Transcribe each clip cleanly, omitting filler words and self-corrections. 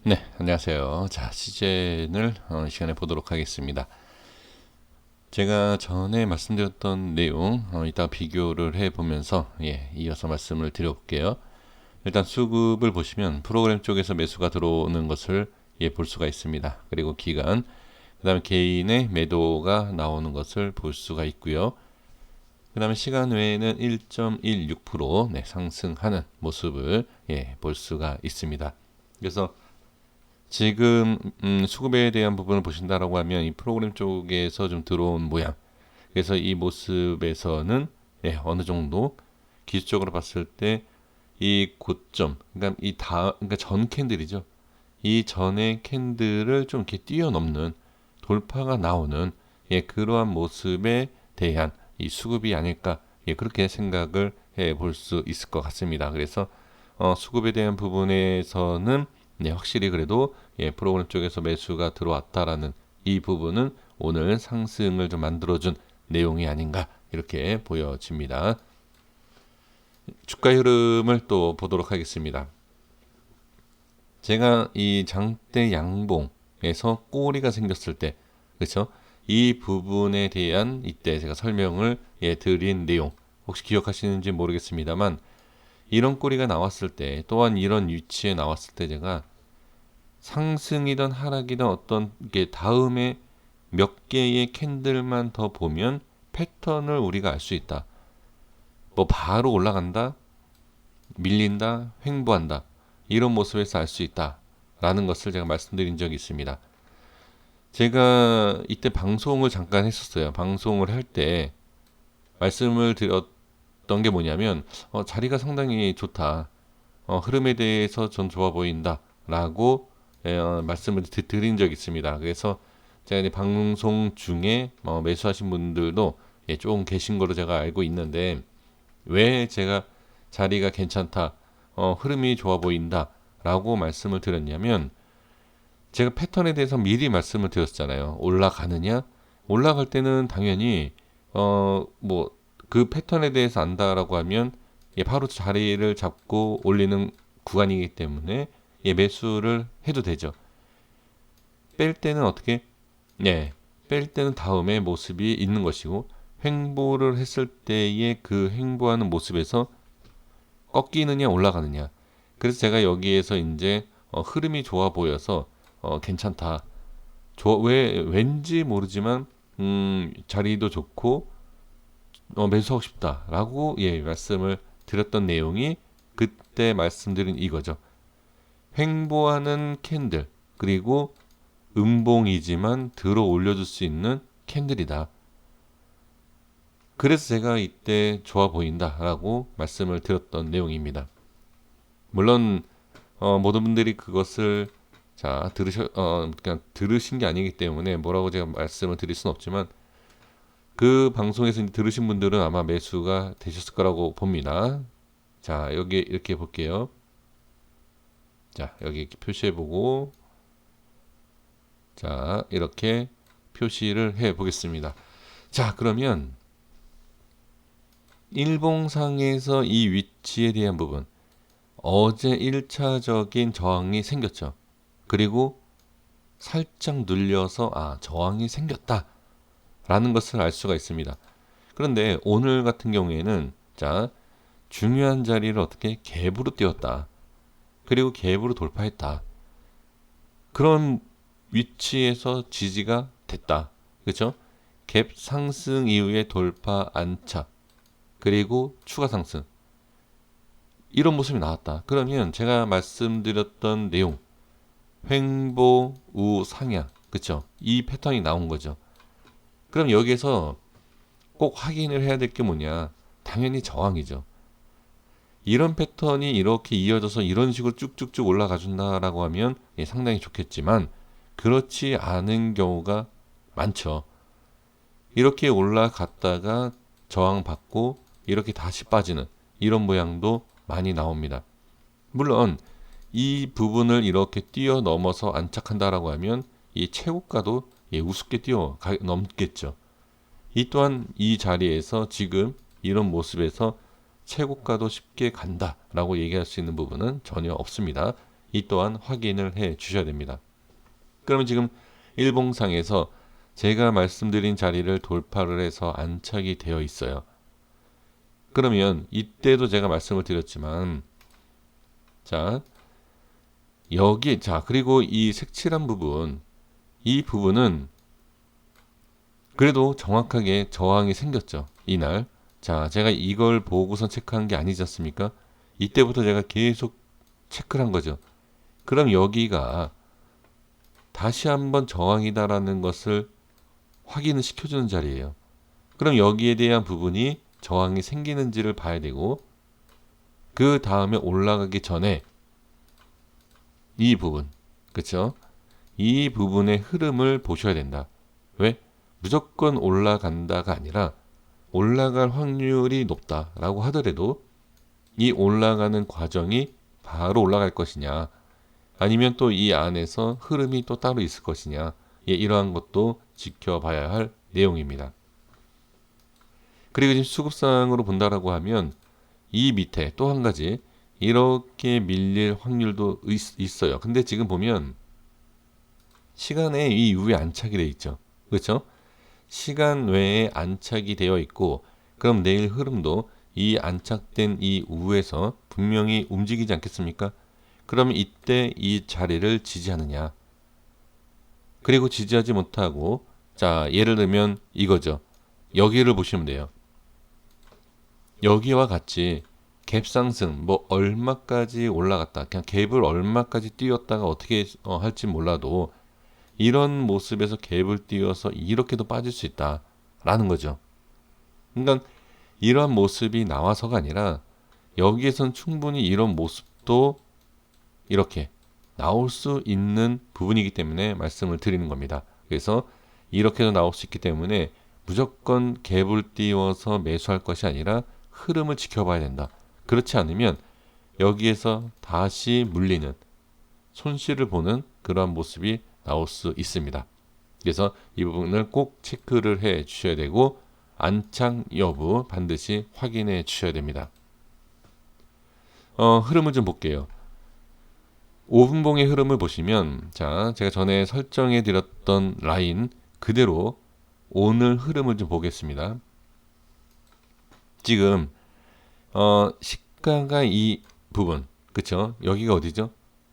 네, 안녕하세요. 자, 시젠을 시간에 보도록 하겠습니다. 제가 전에 말씀드렸던 내용 이따 비교를 해보면서 이어서 말씀을 드려볼게요. 일단 수급을 보시면 프로그램 쪽에서 매수가 들어오는 것을 볼 수가 있습니다. 그리고 기간, 그 다음에 개인의 매도가 나오는 것을 볼 수가 있고요. 그 다음에 시간 외에는 1.16% 상승하는 모습을 볼 수가 있습니다. 그래서 지금 수급에 대한 부분을 보신다라고 하면 이 프로그램 쪽에서 좀 들어온 모양. 그래서 이 모습에서는 어느 정도 기술적으로 봤을 때 이 고점, 그러니까 그러니까 전 캔들이죠. 이 전의 캔들을 좀 이렇게 뛰어넘는 돌파가 나오는 그러한 모습에 대한 이 수급이 아닐까 그렇게 생각을 해볼 수 있을 것 같습니다. 그래서 수급에 대한 부분에서는 확실히 그래도 프로그램 쪽에서 매수가 들어왔다라는 이 부분은 오늘 상승을 좀 만들어준 내용이 아닌가 이렇게 보여집니다. 주가 흐름을 또 보도록 하겠습니다. 제가 이 장대 양봉에서 꼬리가 생겼을 때, 그렇죠? 이 부분에 대한 이때 제가 설명을 드린 내용 혹시 기억하시는지 모르겠습니다만 이런 꼬리가 나왔을 때 또한 이런 위치에 나왔을 때 제가 상승이든 하락이든 어떤 게 다음에 몇 개의 캔들만 더 보면 패턴을 우리가 알 수 있다. 뭐 바로 올라간다, 밀린다, 횡보한다 이런 모습에서 알 수 있다 라는 것을 제가 말씀드린 적이 있습니다. 제가 이때 방송을 잠깐 했었어요. 방송을 할 때 말씀을 드렸던 게 뭐냐면 자리가 상당히 좋다, 흐름에 대해서 전 좋아 보인다 라고 말씀을 드린 적이 있습니다. 그래서 제가 이제 방송 중에 매수하신 분들도 조금 계신 거로 제가 알고 있는데 왜 제가 자리가 괜찮다, 흐름이 좋아 보인다 라고 말씀을 드렸냐면 제가 패턴에 대해서 미리 말씀을 드렸잖아요. 올라가느냐? 올라갈 때는 당연히 뭐 그 패턴에 대해서 안다라고 하면 바로 자리를 잡고 올리는 구간이기 때문에 매수를 해도 되죠. 뺄 때는 어떻게? 뺄 때는 다음에 모습이 있는 것이고 횡보를 했을 때의 그 횡보하는 모습에서 꺾이느냐 올라가느냐. 그래서 제가 여기에서 이제 흐름이 좋아 보여서 괜찮다. 왜 왠지 모르지만 자리도 좋고 매수하고 싶다라고 말씀을 드렸던 내용이 그때 말씀드린 이거죠. 횡보하는 캔들 그리고 음봉이지만 들어 올려줄 수 있는 캔들이다. 그래서 제가 이때 좋아 보인다라고 말씀을 드렸던 내용입니다. 물론 모든 분들이 그것을 그냥 들으신 게 아니기 때문에 뭐라고 제가 말씀을 드릴 수는 없지만 그 방송에서 들으신 분들은 아마 매수가 되셨을 거라고 봅니다. 자, 여기 이렇게 볼게요. 자, 여기 이렇게 표시해보고 자, 이렇게 표시를 해 보겠습니다. 자, 그러면 일봉상에서 이 위치에 대한 부분, 어제 1차적인 저항이 생겼죠. 그리고 살짝 눌려서 저항이 생겼다 라는 것을 알 수가 있습니다. 그런데 오늘 같은 경우에는 자, 중요한 자리를 어떻게 갭으로 띄웠다. 그리고 갭으로 돌파했다. 그런 위치에서 지지가 됐다. 그렇죠? 갭 상승 이후에 돌파 안착. 그리고 추가 상승. 이런 모습이 나왔다. 그러면 제가 말씀드렸던 내용, 횡보 우상향, 그쵸? 이 패턴이 나온 거죠. 그럼 여기에서 꼭 확인을 해야 될 게 뭐냐? 당연히 저항이죠. 이런 패턴이 이렇게 이어져서 이런 식으로 쭉쭉쭉 올라가 준다라고 하면 상당히 좋겠지만 그렇지 않은 경우가 많죠. 이렇게 올라갔다가 저항받고 이렇게 다시 빠지는 이런 모양도 많이 나옵니다. 물론 이 부분을 이렇게 뛰어넘어서 안착한다라고 하면 이 최고가도 우습게 뛰어넘겠죠. 이 또한 이 자리에서 지금 이런 모습에서 최고가도 쉽게 간다라고 얘기할 수 있는 부분은 전혀 없습니다. 이 또한 확인을 해 주셔야 됩니다. 그러면 지금 일봉상에서 제가 말씀드린 자리를 돌파를 해서 안착이 되어 있어요. 그러면 이때도 제가 말씀을 드렸지만 자 여기 그리고 이 색칠한 부분, 이 부분은 그래도 정확하게 저항이 생겼죠. 이날. 자, 제가 이걸 보고선 체크한 게 아니지 않습니까? 이때부터 제가 계속 체크를 한 거죠. 그럼 여기가 다시 한번 저항이다라는 것을 확인을 시켜주는 자리예요. 그럼 여기에 대한 부분이 저항이 생기는지를 봐야 되고, 그 다음에 올라가기 전에 이 부분, 그쵸? 이 부분의 흐름을 보셔야 된다. 왜? 무조건 올라간다가 아니라 올라갈 확률이 높다라고 하더라도 이 올라가는 과정이 바로 올라갈 것이냐, 아니면 또 이 안에서 흐름이 또 따로 있을 것이냐, 이러한 것도 지켜봐야 할 내용입니다. 그리고 지금 수급상으로 본다라고 하면 이 밑에 또 한 가지 이렇게 밀릴 확률도 있어요. 근데 지금 보면 시간에 이 이후에 안착이 되어 있죠. 그렇죠? 시간 외에 안착이 되어 있고, 그럼 내일 흐름도 이 안착된 이 우에서 분명히 움직이지 않겠습니까? 그러면 이때 이 자리를 지지하느냐, 그리고 지지하지 못하고, 자 예를 들면 이거죠. 여기를 보시면 돼요. 여기와 같이 갭 상승 뭐 얼마까지 올라갔다, 그냥 갭을 얼마까지 띄웠다가 어떻게 할지 몰라도 이런 모습에서 갭을 띄워서 이렇게도 빠질 수 있다라는 거죠. 그러니까 이러한 모습이 나와서가 아니라 여기에선 충분히 이런 모습도 이렇게 나올 수 있는 부분이기 때문에 말씀을 드리는 겁니다. 그래서 이렇게도 나올 수 있기 때문에 무조건 갭을 띄워서 매수할 것이 아니라 흐름을 지켜봐야 된다. 그렇지 않으면 여기에서 다시 물리는, 손실을 보는 그러한 모습이 나올 수 있습니다. 그래서 이 부분을 꼭 체크를 해 주셔야 되고, 안착 여부 반드시 확인해 주셔야 됩니다. 흐름을 좀 볼게요. 5분봉의 흐름을 보시면, 자 제가 전에 설정해 드렸던 라인 그대로 오늘 흐름을 좀 보겠습니다. 지금 시가가 이 부분, 그쵸? 여기가 어디죠?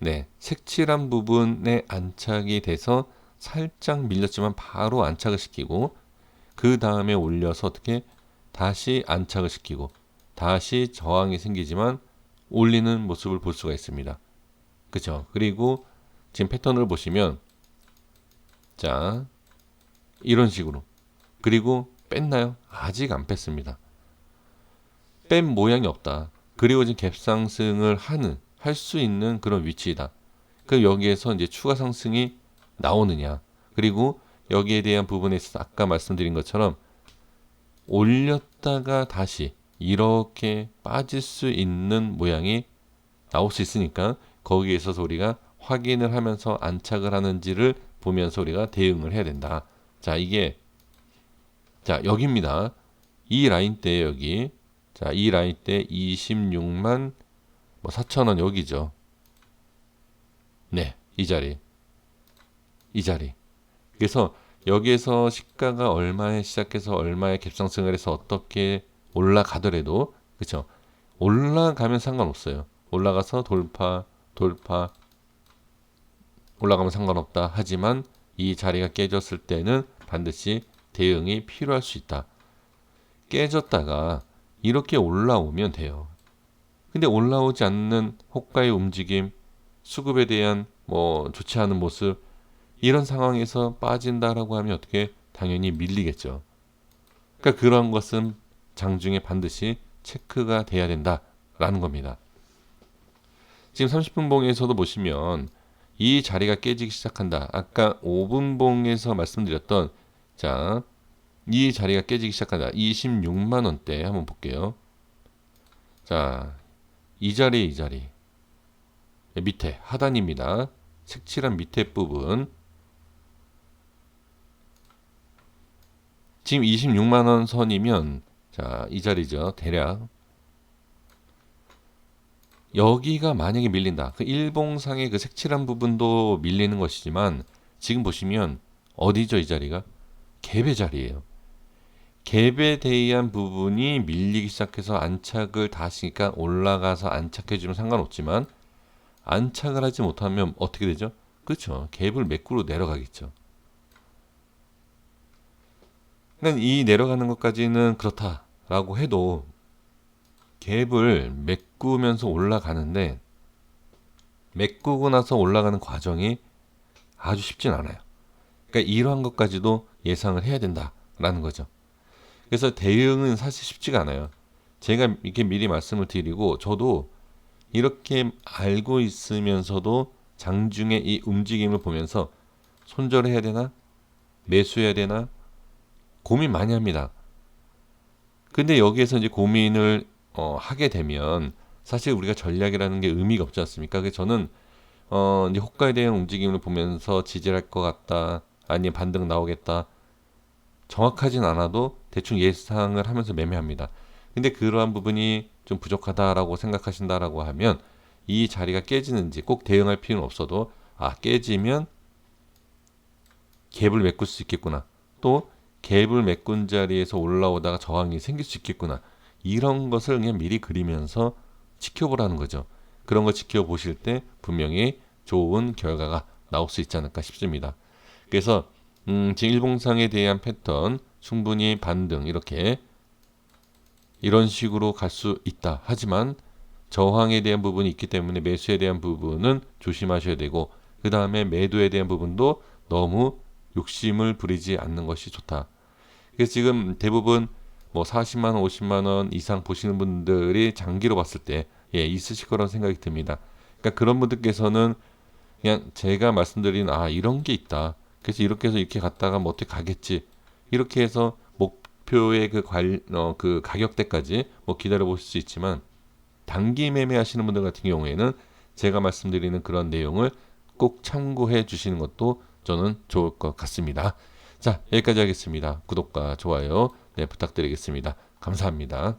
네, 색칠한 부분에 안착이 돼서 살짝 밀렸지만 바로 안착을 시키고, 그 다음에 올려서 어떻게 다시 안착을 시키고 다시 저항이 생기지만 올리는 모습을 볼 수가 있습니다. 그쵸? 그리고 지금 패턴을 보시면 자 이런 식으로, 그리고 뺐나요? 아직 안 뺐습니다. 뺀 모양이 없다. 그리고 지금 갭 상승을 할 수 있는 그런 위치이다. 그럼 여기에서 이제 추가 상승이 나오느냐, 그리고 여기에 대한 부분에 있어서 아까 말씀드린 것처럼 올렸다가 다시 이렇게 빠질 수 있는 모양이 나올 수 있으니까 거기에 있어서 우리가 확인을 하면서 안착을 하는지를 보면서 우리가 대응을 해야 된다. 자 이게 자 여기입니다. 이 라인대 여기, 자 이 라인대 26만 4천원 여기죠. 네, 이 자리. 그래서 여기에서 시가가 얼마에 시작해서 얼마에 갭상승을 해서 어떻게 올라가더라도, 그쵸? 올라가면 상관없어요. 올라가서 돌파 올라가면 상관없다. 하지만 이 자리가 깨졌을 때는 반드시 대응이 필요할 수 있다. 깨졌다가 이렇게 올라오면 돼요. 근데 올라오지 않는 호가의 움직임, 수급에 대한 좋지 않은 모습, 이런 상황에서 빠진다라고 하면 어떻게 당연히 밀리겠죠. 그러니까 그런 것은 장중에 반드시 체크가 돼야 된다라는 겁니다. 지금 30분 봉에서도 보시면 이 자리가 깨지기 시작한다. 아까 5분 봉에서 말씀드렸던 자, 이 자리가 깨지기 시작한다. 26만 원대 한번 볼게요. 자, 이 자리 밑에 하단입니다. 색칠한 밑에 부분. 지금 26만 원 선이면 자, 이 자리죠. 대략 여기가 만약에 밀린다. 그 일봉상의 그 색칠한 부분도 밀리는 것이지만 지금 보시면 어디죠, 이 자리가? 갭의 자리예요. 갭에 대한 부분이 밀리기 시작해서 안착을 다시 그러니까 올라가서 안착해주면 상관없지만 안착을 하지 못하면 어떻게 되죠? 그렇죠. 갭을 매꾸로 내려가겠죠. 그러니까 이 내려가는 것까지는 그렇다라고 해도 갭을 메꾸면서 올라가는데 메꾸고 나서 올라가는 과정이 아주 쉽진 않아요. 그러니까 이러한 것까지도 예상을 해야 된다라는 거죠. 그래서 대응은 사실 쉽지가 않아요. 제가 이렇게 미리 말씀을 드리고 저도 이렇게 알고 있으면서도 장중에 이 움직임을 보면서 손절해야 되나 매수해야 되나 고민 많이 합니다. 근데 여기에서 이제 고민을 하게 되면 사실 우리가 전략이라는 게 의미가 없지 않습니까? 그래서 저는 이제 호가에 대한 움직임을 보면서 지지할 것 같다, 아니면 반등 나오겠다. 정확하진 않아도 대충 예상을 하면서 매매합니다. 근데 그러한 부분이 좀 부족하다라고 생각하신다라고 하면 이 자리가 깨지는지 꼭 대응할 필요는 없어도 깨지면 갭을 메꿀 수 있겠구나. 또 갭을 메꾼 자리에서 올라오다가 저항이 생길 수 있겠구나. 이런 것을 그냥 미리 그리면서 지켜보라는 거죠. 그런 거 지켜보실 때 분명히 좋은 결과가 나올 수 있지 않을까 싶습니다. 그래서 지금 일봉상에 대한 패턴 충분히 반등 이렇게 이런 식으로 갈 수 있다. 하지만 저항에 대한 부분이 있기 때문에 매수에 대한 부분은 조심하셔야 되고 그 다음에 매도에 대한 부분도 너무 욕심을 부리지 않는 것이 좋다. 그래서 지금 대부분 뭐 40만 원, 50만 원 이상 보시는 분들이 장기로 봤을 때 있으실 거라고 생각이 듭니다. 그러니까 그런 분들께서는 그냥 제가 말씀드린 이런 게 있다. 그래서 이렇게 해서 이렇게 갔다가 뭐 어떻게 가겠지. 이렇게 해서 목표의 그 가격대까지 뭐 기다려 보실 수 있지만 단기 매매 하시는 분들 같은 경우에는 제가 말씀드리는 그런 내용을 꼭 참고해 주시는 것도 저는 좋을 것 같습니다. 자, 여기까지 하겠습니다. 구독과 좋아요 부탁드리겠습니다. 감사합니다.